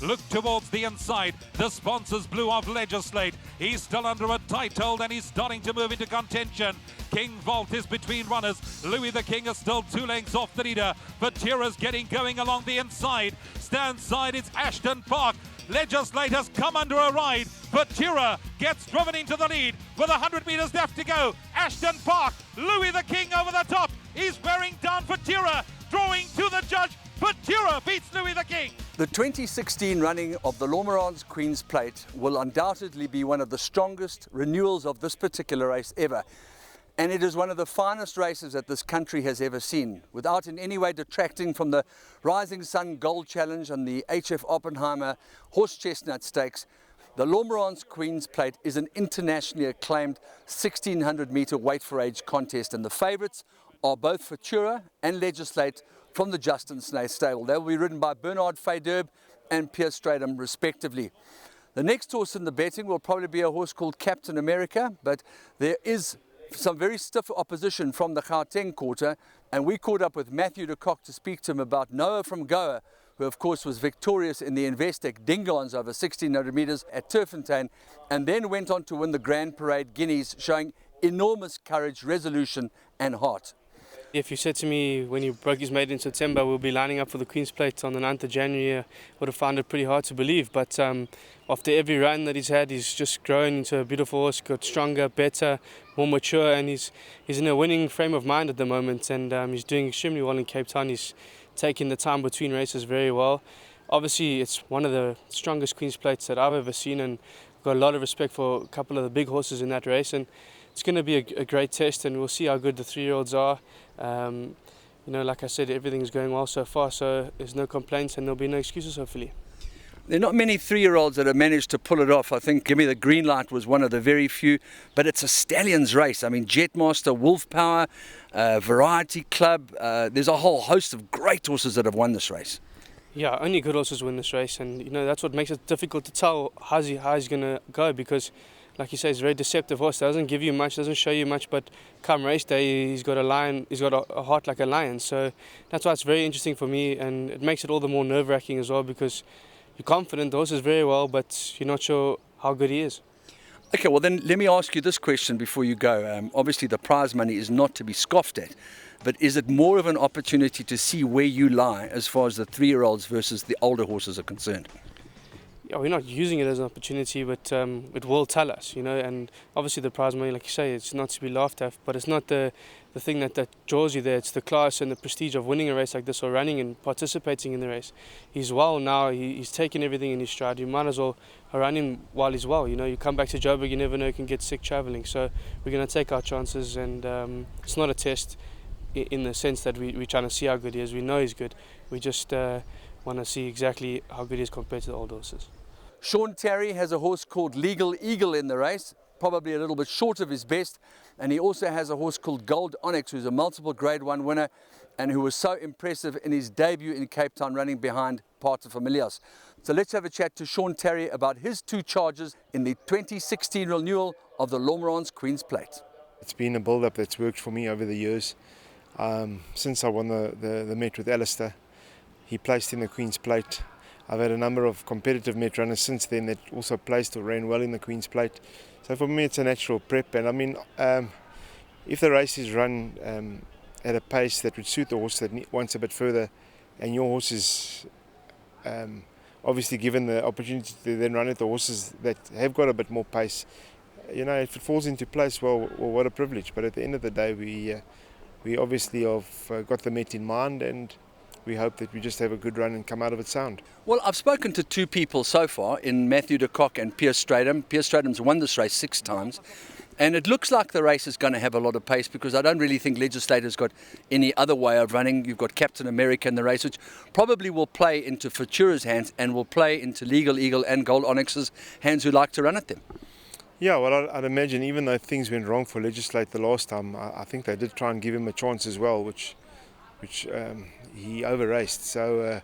look towards the inside. The sponsors blew off Legislate. He's still under a tight hold and he's starting to move into contention. King Vault is between runners. Louis the King is still 2 lengths off the leader. Futura's getting going along the inside. Stand side, it's Ashton Park. Legislate has come under a ride. Futura gets driven into the lead with 100 metres left to go. Ashton Park, Louis the King over the top. He's wearing down Futura, drawing to the judge. Futura beats Louis the King. The 2016 running of the Lormeran's Queen's Plate will undoubtedly be one of the strongest renewals of this particular race ever. And it is one of the finest races that this country has ever seen, without in any way detracting from the Rising Sun Gold Challenge and the H.F. Oppenheimer Horse Chestnut Stakes. The Lormeran's Queen's Plate is an internationally acclaimed 1600 metre weight for age contest, and the favourites are both Futura and Legislate from the Justin Snaith stable. They will be ridden by Bernard Fayd'Herbe and Stratum respectively. The next horse in the betting will probably be a horse called Captain America, but there is some very stiff opposition from the Gauteng quarter, and we caught up with Matthew de Kock to speak to him about Noah from Goa, who of course was victorious in the Investec Dingons over 1600 metres at Turffontein, and then went on to win the Grand Parade Guineas, showing enormous courage, resolution and heart. If you said to me when he broke his maiden in September we'll be lining up for the Queen's Plate on the 9th of January, I would have found it pretty hard to believe. But after every run that he's had, he's just grown into a beautiful horse, got stronger, better, more mature, and he's in a winning frame of mind at the moment, and he's doing extremely well in Cape Town. He's taking the time between races very well. Obviously, it's one of the strongest Queen's Plates that I've ever seen, and I've got a lot of respect for a couple of the big horses in that race, and it's going to be a great test, and we'll see how good the 3-year-olds are. You know, like I said, everything's going well so far, so there's no complaints and there'll be no excuses, hopefully. There are not many 3-year-olds that have managed to pull it off. I think Gimmethegreenlight was one of the very few, but it's a stallions race. I mean, Jetmaster, Wolf Power, Variety Club, there's a whole host of great horses that have won this race. Yeah, only good horses win this race, and you know that's what makes it difficult to tell how he's going to go, because like you say, he's a very deceptive horse. Doesn't give you much, doesn't show you much, but come race day, he's got a heart like a lion. So that's why it's very interesting for me, and it makes it all the more nerve-wracking as well, because you're confident the horse is very well, but you're not sure how good he is. Okay, well then let me ask you this question before you go. Obviously the prize money is not to be scoffed at, but is it more of an opportunity to see where you lie as far as the 3-year-olds versus the older horses are concerned? Yeah, we're not using it as an opportunity, but it will tell us, you know, and obviously the prize money, like you say, it's not to be laughed at, but it's not the thing that draws you there. It's the class and the prestige of winning a race like this, or running and participating in the race. He's well now, he's taken everything in his stride. You might as well run him while he's well, you know. You come back to Joburg, you never know, you can get sick travelling, so we're going to take our chances, and it's not a test in the sense that we're trying to see how good he is. We know he's good, we just want to see exactly how good he is compared to the old horses. Sean Terry has a horse called Legal Eagle in the race, probably a little bit short of his best, and he also has a horse called Gold Onyx, who's a multiple Grade 1 winner and who was so impressive in his debut in Cape Town, running behind Pater Familias. So let's have a chat to Sean Terry about his 2 charges in the 2016 renewal of the Lormeran's Queen's Plate. It's been a build-up that's worked for me over the years. Since I won the Met with Alistair, he placed in the Queen's Plate. I've had a number of competitive Met runners since then that also placed or ran well in the Queen's Plate. So for me it's a natural prep, and I mean if the race is run at a pace that would suit the horse that wants a bit further, and your horse is obviously given the opportunity to then run at the horses that have got a bit more pace, you know, if it falls into place, well what a privilege. But at the end of the day we obviously have got the Met in mind, and we hope that we just have a good run and come out of it sound. Well, I've spoken to 2 people so far, in Matthew de Kock and Stratum. Stratum's won this race 6 times, and it looks like the race is going to have a lot of pace, because I don't really think Legislator's got any other way of running. You've got Captain America in the race, which probably will play into Futura's hands and will play into Legal Eagle and Gold Onyx's hands, who like to run at them. Yeah, well, I'd imagine even though things went wrong for Legislate the last time, I think they did try and give him a chance as well, which he over-raced. So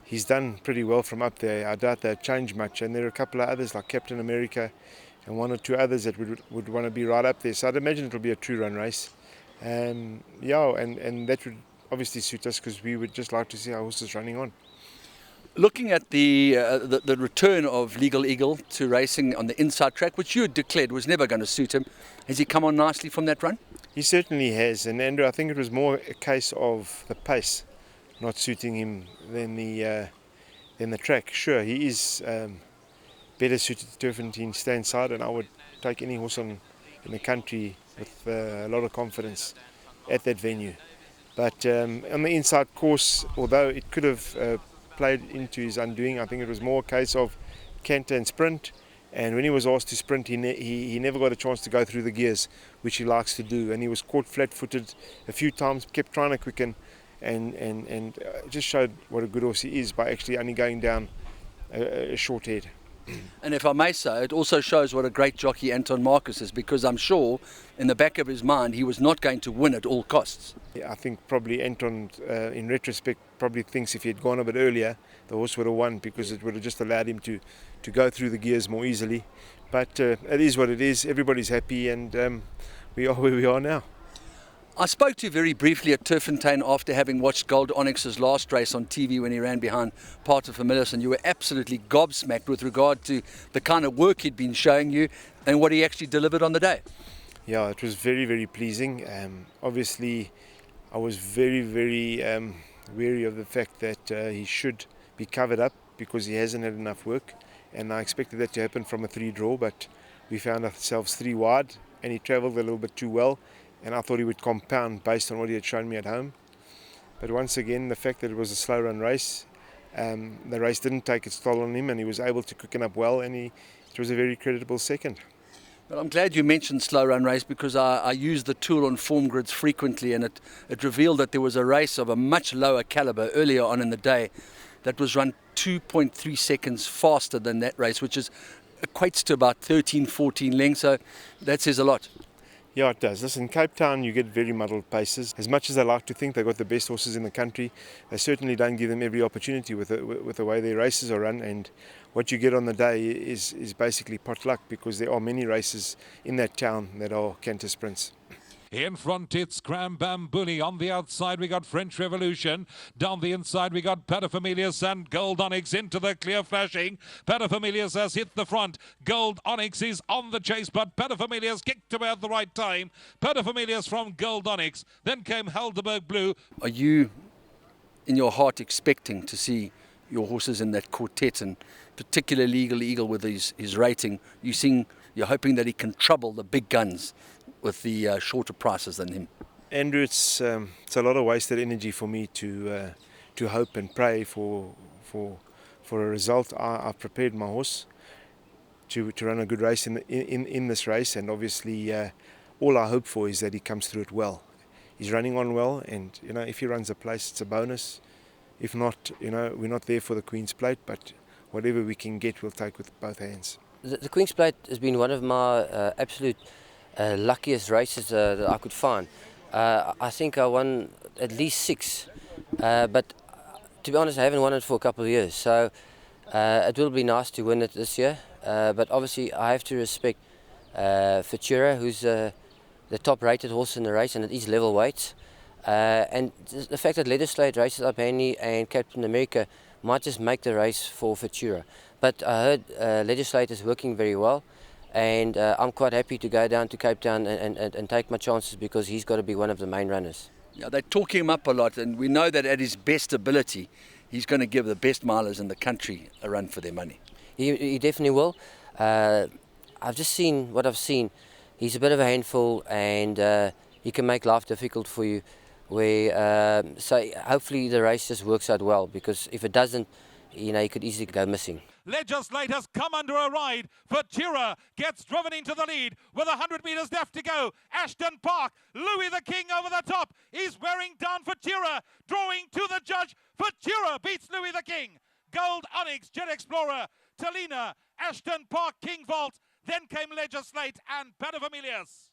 he's done pretty well from up there. I doubt they'll change much, and there are a couple of others like Captain America and 1 or 2 others that would want to be right up there. So I'd imagine it'll be a true run race. Yeah, and that would obviously suit us, because we would just like to see our horses running on. Looking at the return of Legal Eagle to racing on the inside track, which you had declared was never going to suit him, has he come on nicely from that run? He certainly has, and Andrew, I think it was more a case of the pace not suiting him than the track. Sure, he is better suited to Turfentine stand side, and I would take any horse in the country with a lot of confidence at that venue. But on the inside course, although it could have played into his undoing, I think it was more a case of canter and sprint. And when he was asked to sprint, he never got a chance to go through the gears, which he likes to do. And he was caught flat-footed a few times, kept trying to quicken, and just showed what a good horse he is by actually only going down a short head. And if I may say, it also shows what a great jockey Anton Marcus is, because I'm sure in the back of his mind he was not going to win at all costs. Yeah, I think probably Anton, in retrospect, probably thinks if he had gone a bit earlier, the horse would have won, because it would have just allowed him to go through the gears more easily. But it is what it is. Everybody's happy, and we are where we are now. I spoke to you very briefly at Turfentine after having watched Gold Onyx's last race on TV when he ran behind Paterfamilias, and you were absolutely gobsmacked with regard to the kind of work he'd been showing you and what he actually delivered on the day. Yeah, it was very, very pleasing. Obviously, I was very, very wary of the fact that he should be covered up because he hasn't had enough work, and I expected that to happen from a 3-draw, but we found ourselves 3 wide, and he travelled a little bit too well. And I thought he would compound based on what he had shown me at home. But once again, the fact that it was a slow run race, the race didn't take its toll on him, and he was able to quicken up well, and it was a very creditable second. Well, I'm glad you mentioned slow run race, because I use the tool on form grids frequently, and it revealed that there was a race of a much lower caliber earlier on in the day that was run 2.3 seconds faster than that race, which equates to about 13-14 lengths, so that says a lot. Yeah, it does. Listen, Cape Town, you get very muddled paces. As much as I like to think they've got the best horses in the country, they certainly don't give them every opportunity with the way their races are run. And what you get on the day is basically pot luck, because there are many races in that town that are canter sprints. In front, it's Cram Bambouli. On the outside, we got French Revolution. Down the inside, we got Paterfamilias and Gold Onyx into the clear flashing. Paterfamilias has hit the front. Gold Onyx is on the chase, but Paterfamilias kicked away at the right time. Paterfamilias from Gold Onyx. Then came Helderberg Blue. Are you, in your heart, expecting to see your horses in that quartet, and particularly Legal Eagle with his rating? You're hoping that he can trouble the big guns with the shorter prices than him? Andrew, it's a lot of wasted energy for me to hope and pray for a result. I've prepared my horse to run a good race in this race, and obviously all I hope for is that he comes through it well. He's running on well, and if he runs a place, it's a bonus. If not, we're not there for the Queen's Plate, but whatever we can get, we'll take with both hands. The Queen's Plate has been one of my absolute luckiest races that I could find. I think I won at least 6, but to be honest, I haven't won it for a couple of years, so it will be nice to win it this year. But obviously I have to respect Futura, who's the top-rated horse in the race, and it is level weights. And the fact that Legislate races up Henny and Captain America might just make the race for Futura. But I heard Legislate is working very well, and I'm quite happy to go down to Cape Town and take my chances, because he's got to be one of the main runners. Yeah, they're talking him up a lot, and we know that at his best ability, he's going to give the best milers in the country a run for their money. He definitely will. I've just seen what I've seen. He's a bit of a handful, and he can make life difficult for you. So hopefully the race just works out well, because if it doesn't, he could easily go missing. Legislate has come under a ride. Futura gets driven into the lead with 100 metres left to go. Ashton Park, Louis the King over the top. He's wearing down Futura, drawing to the judge. Futura beats Louis the King. Gold Onyx, Jet Explorer, Talina, Ashton Park, King Vault. Then came Legislate and Paterfamilias.